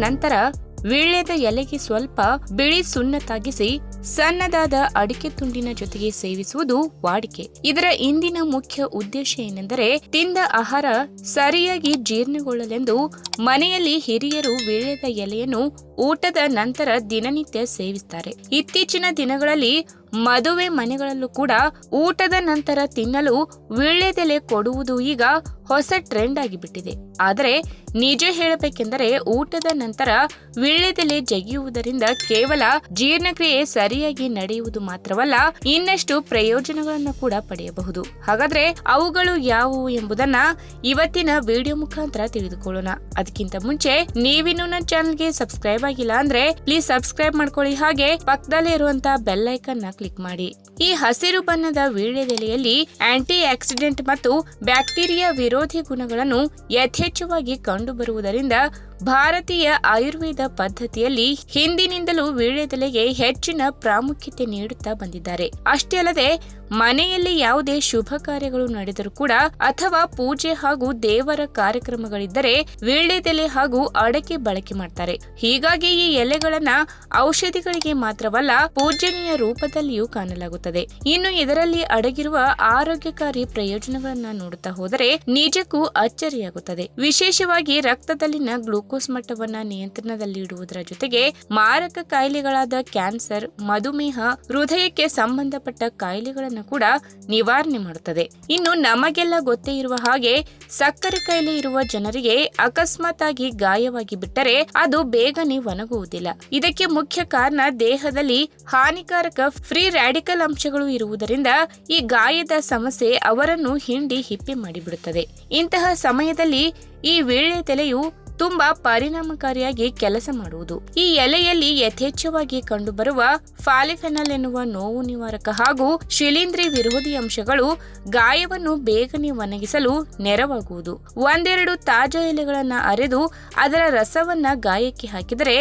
ನಂತರ ವೀಳ್ಯದ ಎಲೆಗೆ ಸ್ವಲ್ಪ ಬಿಳಿ ಸುಣ್ಣ ತಾಗಿಸಿ ಸಣ್ಣದಾದ ಅಡಿಕೆ ತುಂಡಿನ ಜೊತೆಗೆ ಸೇವಿಸುವುದು ವಾಡಿಕೆ. ಇದರ ಇಂದಿನ ಮುಖ್ಯ ಉದ್ದೇಶ ಏನೆಂದರೆ ತಿಂದ ಆಹಾರ ಸರಿಯಾಗಿ ಜೀರ್ಣಗೊಳ್ಳಲೆಂದು ಮನೆಯಲ್ಲಿ ಹಿರಿಯರು ವೀಳ್ಯದ ಎಲೆಯನ್ನು ಊಟದ ನಂತರ ದಿನನಿತ್ಯ ಸೇವಿಸುತ್ತಾರೆ. ಇತ್ತೀಚಿನ ದಿನಗಳಲ್ಲಿ ಮದುವೆ ಮನೆಗಳಲ್ಲೂ ಕೂಡ ಊಟದ ನಂತರ ತಿನ್ನಲು ವೀಳ್ಯದೆಲೆ ಕೊಡುವುದು ಈಗ ಹೊಸ ಟ್ರೆಂಡ್ ಆಗಿಬಿಟ್ಟಿದೆ. ಆದರೆ ನಿಜ ಹೇಳಬೇಕೆಂದರೆ ಊಟದ ನಂತರ ವೀಳ್ಯದೆಲೆ ಜಗಿಯುವುದರಿಂದ ಕೇವಲ ಜೀರ್ಣಕ್ರಿಯೆ ಸರಿಯಾಗಿ ನಡೆಯುವುದು ಮಾತ್ರವಲ್ಲ, ಇನ್ನಷ್ಟು ಪ್ರಯೋಜನಗಳನ್ನು ಕೂಡ ಪಡೆಯಬಹುದು. ಹಾಗಾದ್ರೆ ಅವುಗಳು ಯಾವುವು ಎಂಬುದನ್ನ ಇವತ್ತಿನ ವಿಡಿಯೋ ಮುಖಾಂತರ ತಿಳಿದುಕೊಳ್ಳೋಣ. ಅದಕ್ಕಿಂತ ಮುಂಚೆ ನೀವಿನ್ನೂ ನನ್ನ ಚಾನೆಲ್ಗೆ ಸಬ್ಸ್ಕ್ರೈಬ್ ಆಗಿಲ್ಲ ಅಂದ್ರೆ ಪ್ಲೀಸ್ ಸಬ್ಸ್ಕ್ರೈಬ್ ಮಾಡ್ಕೊಳ್ಳಿ, ಹಾಗೆ ಪಕ್ಕದಲ್ಲೇ ಇರುವಂತಹ ಬೆಲ್ ಐಕಾನ್ ನ ಕ್ಲಿಕ್ ಮಾಡಿ. ಈ ಹಸಿರು ಬಣ್ಣದ ವೀಳ್ಯದೆಲೆಯಲ್ಲಿ ಆಂಟಿ ಆಕ್ಸಿಡೆಂಟ್ ಮತ್ತು ಬ್ಯಾಕ್ಟೀರಿಯಾ ವಿರೋಧಿ ಗುಣಗಳನ್ನು ಯಥೇಚ್ಛವಾಗಿ ಕಂಡುಬರುವುದರಿಂದ ಭಾರತೀಯ ಆಯುರ್ವೇದ ಪದ್ಧತಿಯಲ್ಲಿ ಹಿಂದಿನಿಂದಲೂ ವೀಳ್ಯದೆಲೆಗೆ ಹೆಚ್ಚಿನ ಪ್ರಾಮುಖ್ಯತೆ ನೀಡುತ್ತಾ ಬಂದಿದ್ದಾರೆ. ಅಷ್ಟೇ ಅಲ್ಲದೆ ಮನೆಯಲ್ಲಿ ಯಾವುದೇ ಶುಭ ಕಾರ್ಯಗಳು ನಡೆದರೂ ಕೂಡ ಅಥವಾ ಪೂಜೆ ಹಾಗೂ ದೇವರ ಕಾರ್ಯಕ್ರಮಗಳಿದ್ದರೆ ವೀಳ್ಯದೆಲೆ ಹಾಗೂ ಅಡಕೆ ಬಳಕೆ ಮಾಡ್ತಾರೆ. ಹೀಗಾಗಿ ಈ ಎಲೆಗಳನ್ನ ಔಷಧಿಗಳಿಗೆ ಮಾತ್ರವಲ್ಲ ಪೂಜನೀಯ ರೂಪದಲ್ಲಿಯೂ ಕಾಣಲಾಗುತ್ತದೆ. ಇನ್ನು ಇದರಲ್ಲಿ ಅಡಗಿರುವ ಆರೋಗ್ಯಕಾರಿ ಪ್ರಯೋಜನಗಳನ್ನ ನೋಡುತ್ತಾ ಹೋದರೆ ನಿಜಕ್ಕೂ ಅಚ್ಚರಿಯಾಗುತ್ತದೆ. ವಿಶೇಷವಾಗಿ ರಕ್ತದಲ್ಲಿನ ಗ್ಲೂಕೋಸ್ ಮಟ್ಟವನ್ನ ನಿಯಂತ್ರಣದಲ್ಲಿಡುವುದರ ಜೊತೆಗೆ ಮಾರಕ ಕಾಯಿಲೆಗಳಾದ ಕ್ಯಾನ್ಸರ್, ಮಧುಮೇಹ, ಹೃದಯಕ್ಕೆ ಸಂಬಂಧಪಟ್ಟ ಕಾಯಿಲೆಗಳನ್ನು ಕೂಡ ನಿವಾರಣೆ ಮಾಡುತ್ತದೆ. ಇನ್ನು ನಮಗೆಲ್ಲ ಗೊತ್ತೇ ಇರುವ ಹಾಗೆ ಸಕ್ಕರೆ ಕಾಯಿಲೆ ಇರುವ ಜನರಿಗೆ ಅಕಸ್ಮಾತ್ ಆಗಿ ಗಾಯವಾಗಿ ಬಿಟ್ಟರೆ ಅದು ಬೇಗನೆ ಒಣಗುವುದಿಲ್ಲ. ಇದಕ್ಕೆ ಮುಖ್ಯ ಕಾರಣ ದೇಹದಲ್ಲಿ ಹಾನಿಕಾರಕ ಫ್ರೀ ರ್ಯಾಡಿಕಲ್ ಅಂಶಗಳು ಇರುವುದರಿಂದ ಈ ಗಾಯದ ಸಮಸ್ಯೆ ಅವರನ್ನು ಹಿಂಡಿ ಹಿಪ್ಪೆ ಮಾಡಿಬಿಡುತ್ತದೆ. ಇಂತಹ ಸಮಯದಲ್ಲಿ ಈ ವೀಳ್ಯದೆಲೆಯು ತುಂಬಾ ಪರಿಣಾಮಕಾರಿಯಾಗಿ ಕೆಲಸ ಮಾಡುವುದು. ಈ ಎಲೆಯಲ್ಲಿ ಯಥೇಚ್ಛವಾಗಿ ಕಂಡುಬರುವ ಫಾಲಿಫೆನಾಲ್ ಎನ್ನುವ ನೋವು ನಿವಾರಕ ಹಾಗೂ ಶಿಲೀಂಧ್ರ ವಿರೋಧಿ ಅಂಶಗಳು ಗಾಯವನ್ನು ಬೇಗನೆ ಒಣಗಿಸಲು ನೆರವಾಗುವುದು. ಒಂದೆರಡು ತಾಜಾ ಎಲೆಗಳನ್ನ ಅರೆದು ಅದರ ರಸವನ್ನ ಗಾಯಕ್ಕೆ ಹಾಕಿದರೆ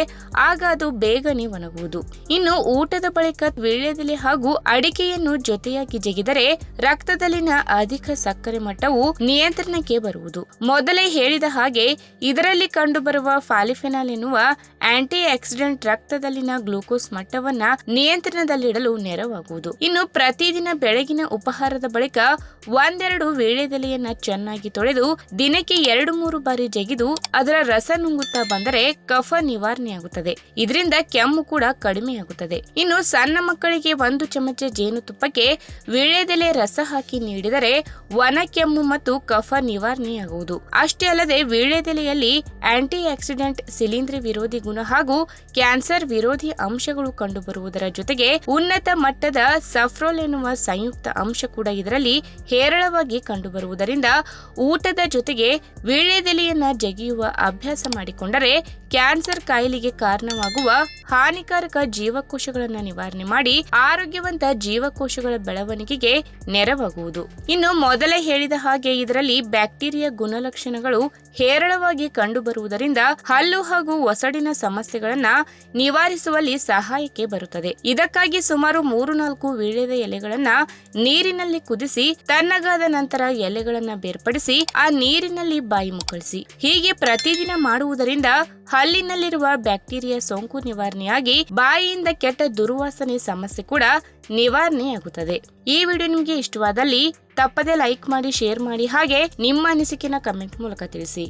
ಆಗ ಅದು ಬೇಗನೆ ಒಣಗುವುದು. ಇನ್ನು ಊಟದ ಬಳಿಕ ವೀಳ್ಯದೆಲೆ ಹಾಗೂ ಅಡಿಕೆಯನ್ನು ಜೊತೆಯಾಗಿ ಜಗಿದರೆ ರಕ್ತದಲ್ಲಿನ ಅಧಿಕ ಸಕ್ಕರೆ ಮಟ್ಟವು ನಿಯಂತ್ರಣಕ್ಕೆ ಬರುವುದು. ಮೊದಲೇ ಹೇಳಿದ ಹಾಗೆ ಇದರಲ್ಲಿ ಕಂಡುಬರುವ ಫಾಲಿಫೆನಾಲ್ ಎನ್ನುವ ಆಂಟಿ ಆಕ್ಸಿಡೆಂಟ್ ರಕ್ತದಲ್ಲಿನ ಗ್ಲೂಕೋಸ್ ಮಟ್ಟವನ್ನ ನಿಯಂತ್ರಣದಲ್ಲಿಡಲು ನೆರವಾಗುವುದು. ಇನ್ನು ಪ್ರತಿದಿನ ಬೆಳಗಿನ ಉಪಹಾರದ ಬಳಿಕ ಒಂದೆರಡು ವೀಳ್ಯದೆಲೆಯನ್ನ ಚೆನ್ನಾಗಿ ತೊಳೆದು ದಿನಕ್ಕೆ 2-3 ಬಾರಿ ಜಗಿದು ಅದರ ರಸ ನುಂಗುತ್ತಾ ಬಂದರೆ ಕಫ ನಿವಾರಣೆಯಾಗುತ್ತದೆ. ಇದರಿಂದ ಕೆಮ್ಮು ಕೂಡ ಕಡಿಮೆಯಾಗುತ್ತದೆ. ಇನ್ನು ಸಣ್ಣ ಮಕ್ಕಳಿಗೆ 1 ಚಮಚ ಜೇನುತುಪ್ಪಕ್ಕೆ ವೀಳ್ಯದೆಲೆ ರಸ ಹಾಕಿ ನೀಡಿದರೆ ಒಣ ಕೆಮ್ಮು ಮತ್ತು ಕಫ ನಿವಾರಣೆಯಾಗುವುದು. ಅಷ್ಟೇ ಅಲ್ಲದೆ ವೀಳ್ಯದೆಲೆಯಲ್ಲಿ ಆಂಟಿ ಆಕ್ಸಿಡೆಂಟ್, ಶಿಲೀಂಧ್ರ ವಿರೋಧಿ ಗುಣ ಹಾಗೂ ಕ್ಯಾನ್ಸರ್ ವಿರೋಧಿ ಅಂಶಗಳು ಕಂಡುಬರುವುದರ ಜೊತೆಗೆ ಉನ್ನತ ಮಟ್ಟದ ಸಫ್ರೋಲ್ ಎನ್ನುವ ಸಂಯುಕ್ತ ಅಂಶ ಕೂಡ ಇದರಲ್ಲಿ ಹೇರಳವಾಗಿ ಕಂಡುಬರುವುದರಿಂದ ಊಟದ ಜೊತೆಗೆ ವೀಳ್ಯದೆಲೆಯನ್ನ ಜಗಿಯುವ ಅಭ್ಯಾಸ ಮಾಡಿಕೊಂಡರೆ ಕ್ಯಾನ್ಸರ್ ಕಾಯಿಲೆಗೆ ಕಾರಣವಾಗುವ ಹಾನಿಕಾರಕ ಜೀವಕೋಶಗಳನ್ನ ನಿವಾರಣೆ ಮಾಡಿ ಆರೋಗ್ಯವಂತ ಜೀವಕೋಶಗಳ ಬೆಳವಣಿಗೆಗೆ ನೆರವಾಗುವುದು. ಇನ್ನು ಮೊದಲೇ ಹೇಳಿದ ಹಾಗೆ ಇದರಲ್ಲಿ ಬ್ಯಾಕ್ಟೀರಿಯಾ ಗುಣಲಕ್ಷಣಗಳು ಹೇರಳವಾಗಿ ಕಂಡುಬರುವುದರಿಂದ ಹಲ್ಲು ಹಾಗೂ ಒಸಡಿನ ಸಮಸ್ಯೆಗಳನ್ನ ನಿವಾರಿಸುವಲ್ಲಿ ಸಹಾಯಕ್ಕೆ ಬರುತ್ತದೆ. ಇದಕ್ಕಾಗಿ ಸುಮಾರು 3-4 ವೀಳ್ಯದ ಎಲೆಗಳನ್ನ ನೀರಿನಲ್ಲಿ ಕುದಿಸಿ ತಣ್ಣಗಾದ ನಂತರ ಎಲೆಗಳನ್ನ ಬೇರ್ಪಡಿಸಿ ಆ ನೀರಿನಲ್ಲಿ ಬಾಯಿ ಮುಕ್ಕಳಿಸಿ. ಹೀಗೆ ಪ್ರತಿದಿನ ಮಾಡುವುದರಿಂದ ಹಲ್ಲಿನಲ್ಲಿರುವ ಬ್ಯಾಕ್ಟೀರಿಯಾ ಸೋಂಕು ನಿವಾರಣೆಯಾಗಿ ಬಾಯಿಯಿಂದ ಕೆಟ್ಟ ದುರ್ವಾಸನೆ ಸಮಸ್ಯೆ ಕೂಡ ನಿವಾರಣೆಯಾಗುತ್ತದೆ. ಈ ವಿಡಿಯೋ ನಿಮಗೆ ಇಷ್ಟವಾದಲ್ಲಿ ತಪ್ಪದೆ ಲೈಕ್ ಮಾಡಿ, ಶೇರ್ ಮಾಡಿ, ಹಾಗೆ ನಿಮ್ಮ ಅನಿಸಿಕೆನ ಕಮೆಂಟ್ ಮೂಲಕ ತಿಳಿಸಿ.